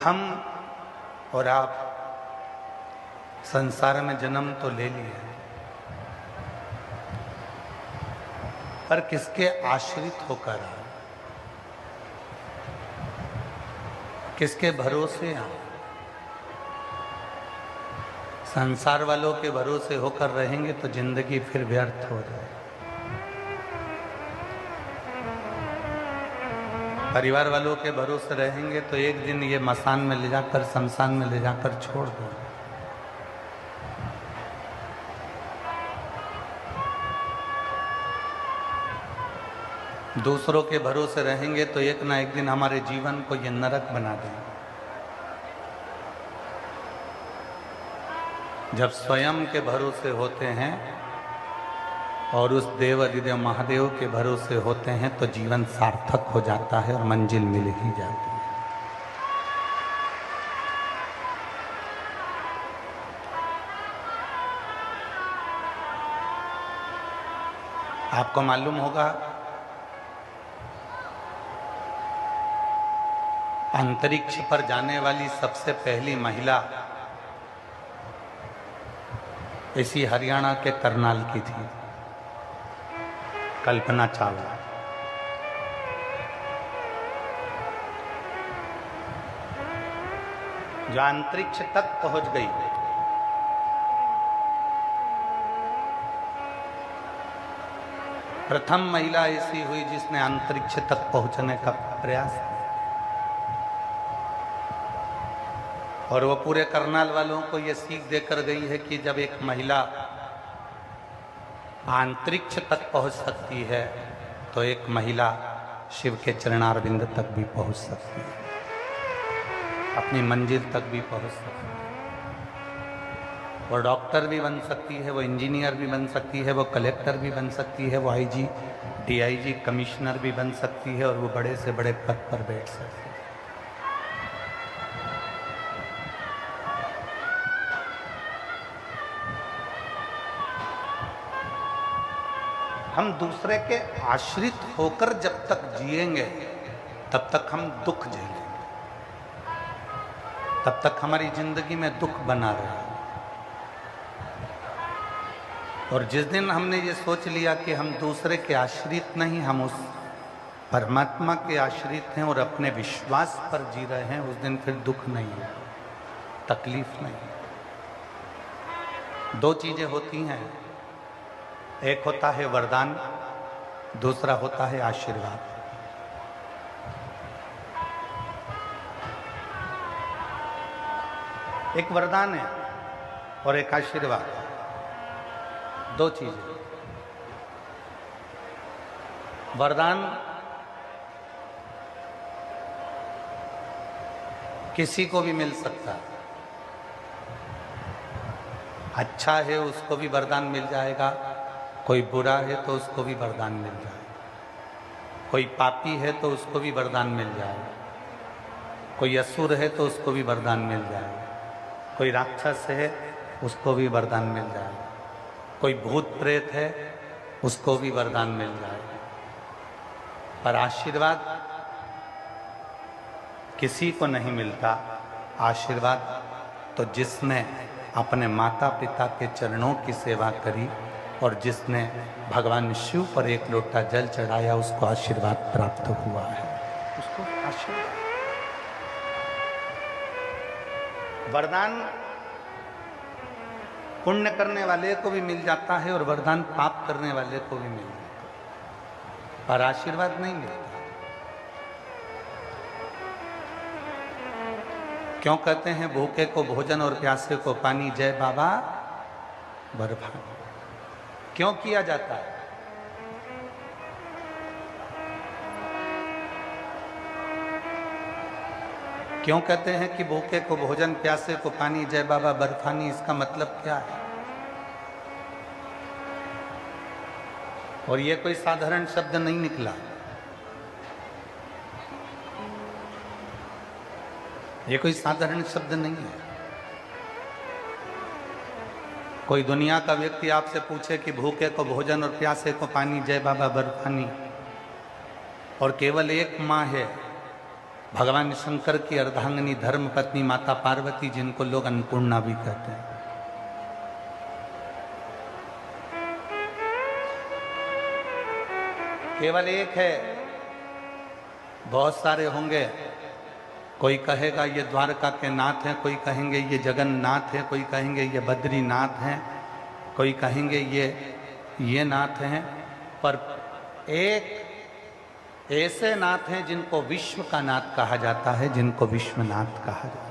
हम और आप संसार में जन्म तो ले लिए, पर किसके आश्रित होकर आए, किसके भरोसे आए? संसार वालों के भरोसे होकर रहेंगे तो जिंदगी फिर व्यर्थ हो जाए। परिवार वालों के भरोसे रहेंगे तो एक दिन ये मसान में ले जाकर, शमशान में ले जाकर छोड़ दो। दूसरों के भरोसे रहेंगे तो एक ना एक दिन हमारे जीवन को ये नरक बना देंगे। जब स्वयं के भरोसे होते हैं और उस देव अधिदेव महादेव के भरोसे होते हैं तो जीवन सार्थक हो जाता है और मंजिल मिल ही जाती है। आपको मालूम होगा, अंतरिक्ष पर जाने वाली सबसे पहली महिला इसी हरियाणा के करनाल की थी, कल्पना चावला। जो अंतरिक्ष तक पहुंच गई। प्रथम महिला ऐसी हुई जिसने अंतरिक्ष तक पहुंचने का प्रयास किया। और वो पूरे करनाल वालों को ये सीख देकर गई है कि जब एक महिला अंतरिक्ष तक पहुंच सकती है तो एक महिला शिव के चरणारविंद तक भी पहुंच सकती है, अपनी मंजिल तक भी पहुंच सकती है। वो डॉक्टर भी बन सकती है, वो इंजीनियर भी बन सकती है, वो कलेक्टर भी बन सकती है, वो आईजी, डीआईजी, कमिश्नर भी बन सकती है और वो बड़े से बड़े पद पर बैठ सकती है। हम दूसरे के आश्रित होकर जब तक जिएंगे तब तक हम दुख झेलेंगे, तब तक हमारी जिंदगी में दुख बना रहेगा। और जिस दिन हमने ये सोच लिया कि हम दूसरे के आश्रित नहीं, हम उस परमात्मा के आश्रित हैं और अपने विश्वास पर जी रहे हैं, उस दिन फिर दुख नहीं है, तकलीफ नहीं। दो चीजें होती हैं, एक होता है वरदान, दूसरा होता है आशीर्वाद। एक वरदान है और एक आशीर्वाद, दो चीजें। वरदान किसी को भी मिल सकता है, अच्छा है उसको भी वरदान मिल जाएगा, कोई बुरा है तो उसको भी वरदान मिल जाएगा, कोई पापी है तो उसको भी वरदान मिल जाएगा, कोई असुर है तो उसको भी वरदान मिल जाएगा, कोई राक्षस है उसको भी वरदान मिल जाएगा, कोई भूत प्रेत है उसको भी वरदान मिल जाएगा। पर आशीर्वाद किसी को नहीं मिलता। आशीर्वाद तो जिसने अपने माता पिता के चरणों की सेवा करी और जिसने भगवान शिव पर एक लोटा जल चढ़ाया, उसको आशीर्वाद प्राप्त हुआ है, उसको आशीर्वाद। वरदान पुण्य करने वाले को भी मिल जाता है और वरदान पाप करने वाले को भी मिल जाता है, पर आशीर्वाद नहीं मिलता। क्यों कहते हैं भूखे को भोजन और प्यासे को पानी, जय बाबा बर्फानी? क्यों किया जाता है? क्यों कहते हैं कि भूखे को भोजन, प्यासे को पानी, जय बाबा बर्फानी? इसका मतलब क्या है? और ये कोई साधारण शब्द नहीं निकला, ये कोई साधारण शब्द नहीं है। कोई दुनिया का व्यक्ति आपसे पूछे कि भूखे को भोजन और प्यासे को पानी, जय बाबा बर्फानी, और केवल एक माँ है भगवान शंकर की अर्धांगिनी धर्म पत्नी माता पार्वती, जिनको लोग अन्नपूर्णा भी कहते हैं। केवल एक है, बहुत सारे होंगे। कोई कहेगा ये द्वारका के नाथ हैं, कोई कहेंगे ये जगन्नाथ है, कोई कहेंगे ये बद्रीनाथ हैं, कोई कहेंगे ये नाथ हैं। पर एक ऐसे नाथ हैं जिनको विश्व का नाथ कहा जाता है, जिनको विश्वनाथ कहा जाता है।